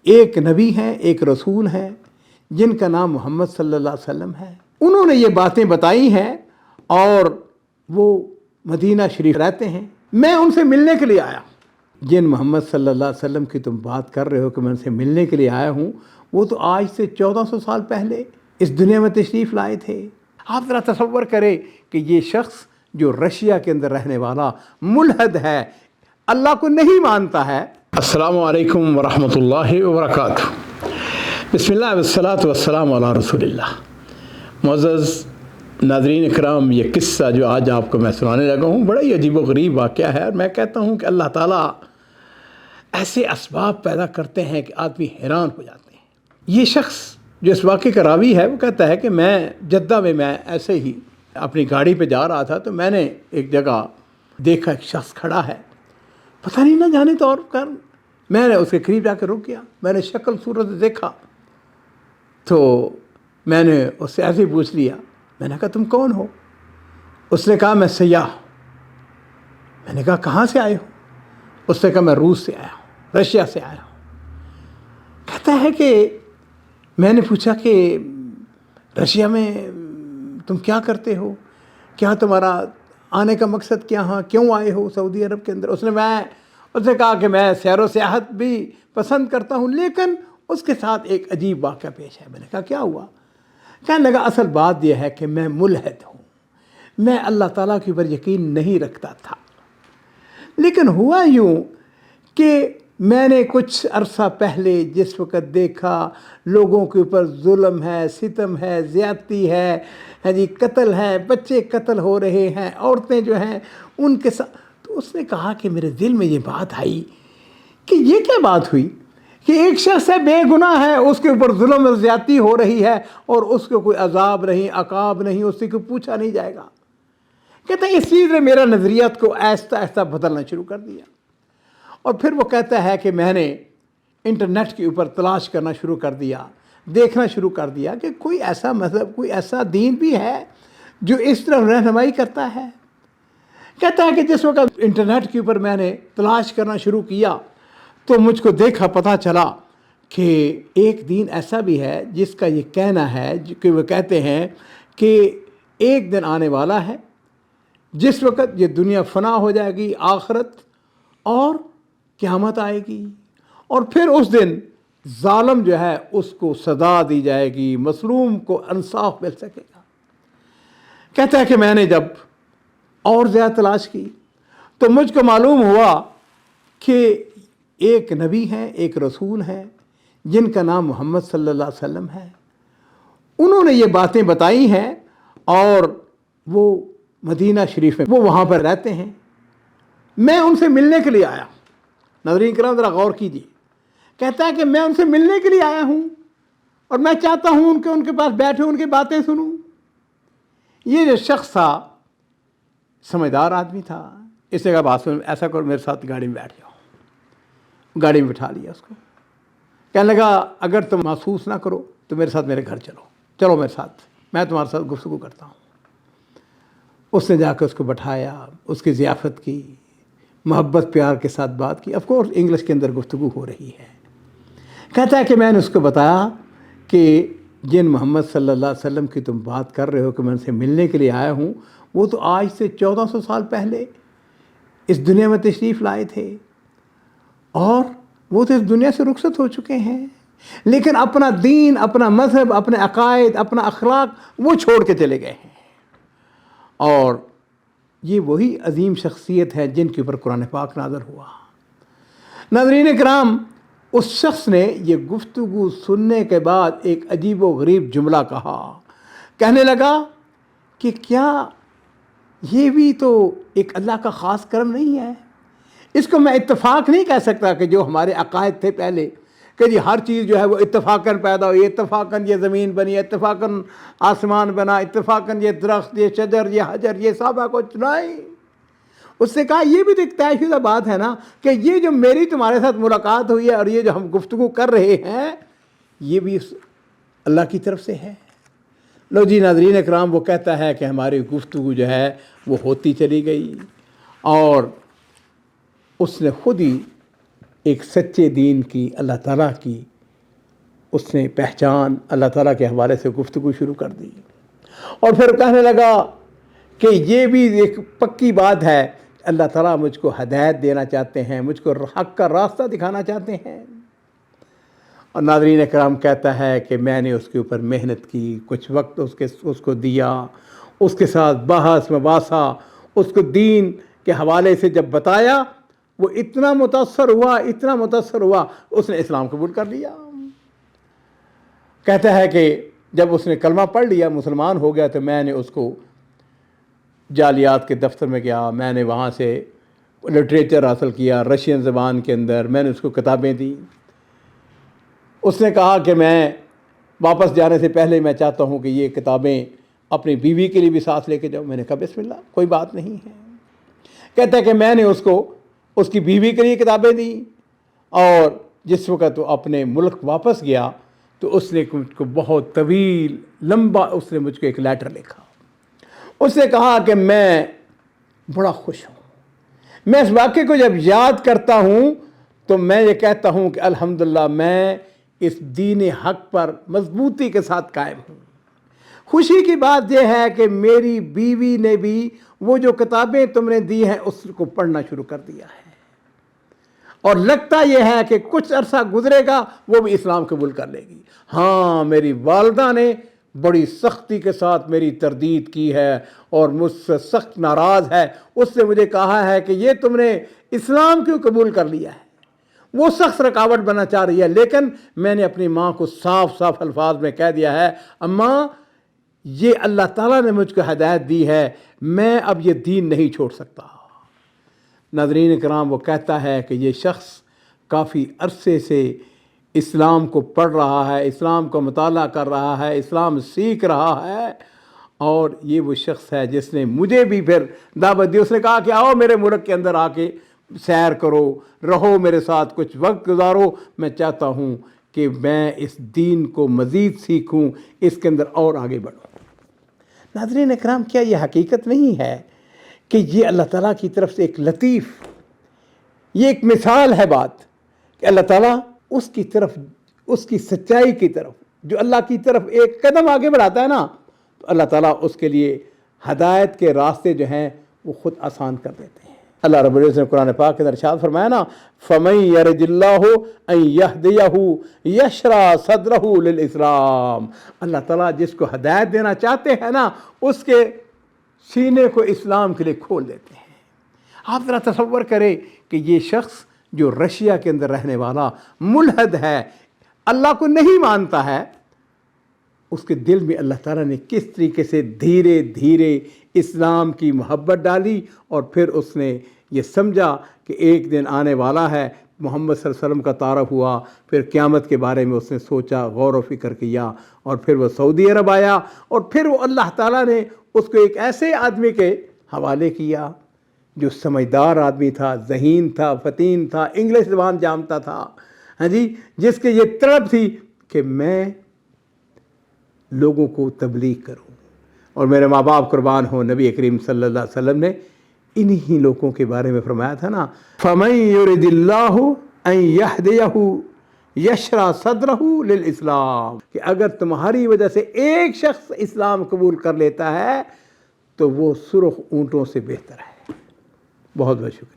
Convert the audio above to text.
ایک نبی ہیں، ایک رسول ہیں جن کا نام محمد صلی اللہ علیہ وسلم ہے. انہوں نے یہ باتیں بتائی ہیں اور وہ مدینہ شریف رہتے ہیں. میں ان سے ملنے کے لیے آیا. جن محمد صلی اللہ علیہ وسلم کی تم بات کر رہے ہو کہ میں ان سے ملنے کے لیے آیا ہوں، وہ تو آج سے 1400 سال پہلے اس دنیا میں تشریف لائے تھے. آپ ذرا تصور کریں کہ یہ شخص جو رشیا کے اندر رہنے والا ملحد ہے، اللہ کو نہیں مانتا ہے. السلام علیکم ورحمۃ اللہ وبرکاتہ. بسم اللہ والصلاۃ والسلام علی رسول اللہ. معزز ناظرین اکرام، یہ قصہ جو آج آپ کو میں سنانے لگا ہوں بڑا ہی عجیب و غریب واقعہ ہے، اور میں کہتا ہوں کہ اللہ تعالیٰ ایسے اسباب پیدا کرتے ہیں کہ آدمی حیران ہو جاتے ہیں. یہ شخص جو اس واقعے کا راوی ہے وہ کہتا ہے کہ میں جدہ میں ایسے ہی اپنی گاڑی پہ جا رہا تھا تو میں نے ایک جگہ دیکھا ایک شخص کھڑا ہے، پتہ نہیں نہ جانے طور پر میں نے اس کے قریب جا کے رک گیا. میں نے شکل صورت دیکھا تو میں نے اس سے ایسے ہی پوچھ لیا. میں نے کہا تم کون ہو؟ اس نے کہا میں سیاح. میں نے کہا کہاں سے آئے ہو؟ اس نے کہا میں روس سے آیا ہوں، رشیا سے آیا ہوں. کہتا ہے کہ میں نے پوچھا کہ رشیا میں تم کیا کرتے ہو؟ کیا تمہارا آنے کا مقصد کیا ہاں کیوں آئے ہو سعودی عرب کے اندر؟ اس نے کہا کہ میں سیر و سیاحت بھی پسند کرتا ہوں، لیکن اس کے ساتھ ایک عجیب واقعہ پیش ہے. میں نے کہا کیا ہوا؟ کہنے لگا اصل بات یہ ہے کہ میں ملحد ہوں، میں اللہ تعالیٰ کے اوپر یقین نہیں رکھتا تھا. لیکن ہوا یوں کہ میں نے کچھ عرصہ پہلے جس وقت دیکھا لوگوں کے اوپر ظلم ہے، ستم ہے، زیادتی ہے، جی قتل ہے، بچے قتل ہو رہے ہیں، عورتیں جو ہیں ان کے ساتھ، تو اس نے کہا کہ میرے دل میں یہ بات آئی کہ یہ کیا بات ہوئی کہ ایک شخص ہے بے گناہ ہے، اس کے اوپر ظلم اور زیادتی ہو رہی ہے اور اس کو کوئی عذاب نہیں، عقاب نہیں، اس سے کوئی پوچھا نہیں جائے گا. کہتا ہے اس چیز نے میرا نظریات کو آہستہ آہستہ بدلنا شروع کر دیا. اور پھر وہ کہتا ہے کہ میں نے انٹرنیٹ کے اوپر تلاش کرنا شروع کر دیا، دیکھنا شروع کر دیا کہ کوئی ایسا مذہب، کوئی ایسا دین بھی ہے جو اس طرح رہنمائی کرتا ہے. کہتا ہے کہ جس وقت انٹرنیٹ کے اوپر میں نے تلاش کرنا شروع کیا تو مجھ کو دیکھا، پتہ چلا کہ ایک دین ایسا بھی ہے جس کا یہ کہنا ہے کہ وہ کہتے ہیں کہ ایک دن آنے والا ہے جس وقت یہ دنیا فنا ہو جائے گی، آخرت اور قیامت آئے گی، اور پھر اس دن ظالم جو ہے اس کو سزا دی جائے گی، مظلوم کو انصاف مل سکے گا. کہتا ہے کہ میں نے جب اور زیادہ تلاش کی تو مجھ کو معلوم ہوا کہ ایک نبی ہیں، ایک رسول ہیں جن کا نام محمد صلی اللہ علیہ وسلم ہے. انہوں نے یہ باتیں بتائی ہیں اور وہ مدینہ شریف میں وہ وہاں پر رہتے ہیں. میں ان سے ملنے کے لیے آیا. ناظرین کرام ذرا غور کیجیے. کہتا ہے کہ میں ان سے ملنے کے لیے آیا ہوں اور میں چاہتا ہوں کہ ان کے پاس بیٹھے ان کی باتیں سنوں. یہ جو شخص تھا سمجھدار آدمی تھا. اس نے کہا بات سن، ایسا کرو میرے ساتھ گاڑی میں بیٹھ جاؤ. گاڑی میں بٹھا لیا اس کو. کہنے لگا اگر تم محسوس نہ کرو تو میرے ساتھ میرے گھر چلو میرے ساتھ، میں تمہارے ساتھ گفتگو کرتا ہوں. اس نے جا کے اس کو بٹھایا، اس کی ضیافت کی، محبت پیار کے ساتھ بات کی. آف کورس انگلش کے اندر گفتگو ہو رہی ہے. کہتا ہے کہ میں نے اس کو بتایا کہ جن محمد صلی اللہ علیہ وسلم کی تم بات کر رہے ہو کہ میں ان سے ملنے کے لیے آیا ہوں، وہ تو آج سے 1400 سال پہلے اس دنیا میں تشریف لائے تھے اور وہ تو اس دنیا سے رخصت ہو چکے ہیں، لیکن اپنا دین، اپنا مذہب، اپنے عقائد، اپنا اخلاق وہ چھوڑ کے چلے گئے ہیں. اور یہ وہی عظیم شخصیت ہے جن کے اوپر قرآن پاک نازل ہوا. ناظرین اکرام، اس شخص نے یہ گفتگو سننے کے بعد ایک عجیب و غریب جملہ کہا. کہنے لگا کہ کیا یہ بھی تو ایک اللہ کا خاص کرم نہیں ہے؟ اس کو میں اتفاق نہیں کہہ سکتا کہ جو ہمارے عقائد تھے پہلے کہ جی ہر چیز جو ہے وہ اتفاقاً پیدا ہوئی، اتفاقاً یہ زمین بنی، اتفاقاً آسمان بنا، اتفاقاً یہ درخت، یہ شجر، یہ حجر، یہ سب کچھ نہیں. اس نے کہا یہ بھی تو ایک طے شدہ بات ہے نا کہ یہ جو میری تمہارے ساتھ ملاقات ہوئی ہے اور یہ جو ہم گفتگو کر رہے ہیں یہ بھی اللہ کی طرف سے ہے. لو جی ناظرین اکرام، وہ کہتا ہے کہ ہماری گفتگو جو ہے وہ ہوتی چلی گئی اور اس نے خود ہی ایک سچے دین کی، اللہ تعالیٰ کی اس نے پہچان اللہ تعالیٰ کے حوالے سے گفتگو شروع کر دی، اور پھر کہنے لگا کہ یہ بھی ایک پکی بات ہے، اللہ تعالیٰ مجھ کو ہدایت دینا چاہتے ہیں، مجھ کو حق کا راستہ دکھانا چاہتے ہیں۔ اور ناظرین اکرام کہتا ہے کہ میں نے اس کے اوپر محنت کی، کچھ وقت اس کو دیا، اس کے ساتھ بحث مباحثہ، اس کو دین کے حوالے سے جب بتایا، وہ اتنا متاثر ہوا اس نے اسلام قبول کر لیا۔ کہتا ہے کہ جب اس نے کلمہ پڑھ لیا، مسلمان ہو گیا، تو میں نے اس کو جالیات کے دفتر میں گیا، میں نے وہاں سے لٹریچر حاصل کیا رشین زبان کے اندر، میں نے اس کو کتابیں دیں۔ اس نے کہا کہ میں واپس جانے سے پہلے میں چاہتا ہوں کہ یہ کتابیں اپنی بیوی کے لیے بھی ساتھ لے کے جاؤ۔ میں نے کہا بسم اللہ، کوئی بات نہیں ہے۔ کہتا ہے کہ میں نے اس کو اس کی بیوی کے لیے کتابیں دیں، اور جس وقت وہ اپنے ملک واپس گیا تو اس نے مجھ کو بہت طویل لمبا اس نے مجھ کو ایک لیٹر لکھا۔ اس نے کہا کہ میں بڑا خوش ہوں، میں اس واقعے کو جب یاد کرتا ہوں تو میں یہ کہتا ہوں کہ الحمدللہ میں اس دین حق پر مضبوطی کے ساتھ قائم ہوں۔ خوشی کی بات یہ ہے کہ میری بیوی نے بھی وہ جو کتابیں تم نے دی ہیں اس کو پڑھنا شروع کر دیا ہے، اور لگتا یہ ہے کہ کچھ عرصہ گزرے گا وہ بھی اسلام قبول کر لے گی۔ ہاں، میری والدہ نے بڑی سختی کے ساتھ میری تردید کی ہے اور مجھ سے سخت ناراض ہے، اس نے مجھے کہا ہے کہ یہ تم نے اسلام کیوں قبول کر لیا ہے، وہ سخت رکاوٹ بننا چاہ رہی ہے۔ لیکن میں نے اپنی ماں کو صاف صاف الفاظ میں کہہ دیا ہے، اماں یہ اللہ تعالیٰ نے مجھ کو ہدایت دی ہے، میں اب یہ دین نہیں چھوڑ سکتا۔ ناظرین کرام، وہ کہتا ہے کہ یہ شخص کافی عرصے سے اسلام کو پڑھ رہا ہے، اسلام کو مطالعہ کر رہا ہے، اسلام سیکھ رہا ہے، اور یہ وہ شخص ہے جس نے مجھے بھی پھر دعوت دی۔ اس نے کہا کہ آؤ میرے ملک کے اندر آ کے سیر کرو، رہو میرے ساتھ، کچھ وقت گزارو، میں چاہتا ہوں کہ میں اس دین کو مزید سیکھوں، اس کے اندر اور آگے بڑھوں۔ ناظرین اکرام، کیا یہ حقیقت نہیں ہے کہ یہ اللہ تعالیٰ کی طرف سے ایک لطیف، یہ ایک مثال ہے بات کہ اللہ تعالیٰ اس کی طرف، اس کی سچائی کی طرف، جو اللہ کی طرف ایک قدم آگے بڑھاتا ہے نا، تو اللہ تعالیٰ اس کے لیے ہدایت کے راستے جو ہیں وہ خود آسان کر دیتے ہیں۔ اللہ رب العزت نے قرآن پاک کے اندر ارشاد فرمایا نا، فَمَن يَرِدِ اللَّهُ أَن يَهْدِيَهُ يَشْرَحْ صَدْرَهُ لِلْإِسْلَامِ، اللہ تعالیٰ جس کو ہدایت دینا چاہتے ہیں نا، اس کے سینے کو اسلام کے لیے کھول دیتے ہیں۔ آپ ذرا تصور کریں کہ یہ شخص جو رشیا کے اندر رہنے والا ملحد ہے، اللہ کو نہیں مانتا ہے، اس کے دل میں اللہ تعالیٰ نے کس طریقے سے دھیرے دھیرے اسلام کی محبت ڈالی، اور پھر اس نے یہ سمجھا کہ ایک دن آنے والا ہے، محمد صلی اللہ علیہ وسلم کا تعارف ہوا، پھر قیامت کے بارے میں اس نے سوچا، غور و فکر کیا، اور پھر وہ سعودی عرب آیا، اور پھر وہ اللہ تعالیٰ نے اس کو ایک ایسے آدمی کے حوالے کیا جو سمجھدار آدمی تھا، ذہین تھا، فطین تھا، انگلش زبان جانتا تھا، ہاں جی، جس کے یہ طلب تھی کہ میں لوگوں کو تبلیغ کروں، اور میرے ماں باپ قربان ہوں، نبی کریم صلی اللہ علیہ وسلم نے انہی لوگوں کے بارے میں فرمایا تھا نا، فَمَن يُرِدِ اللَّهُ أَن يَهْدِيَهُ يَشْرَحْ صَدْرَهُ لِلْإِسْلَامِ، کہ اگر تمہاری وجہ سے ایک شخص اسلام قبول کر لیتا ہے تو وہ سرخ اونٹوں سے بہتر ہے۔ بہت بہت شکریہ۔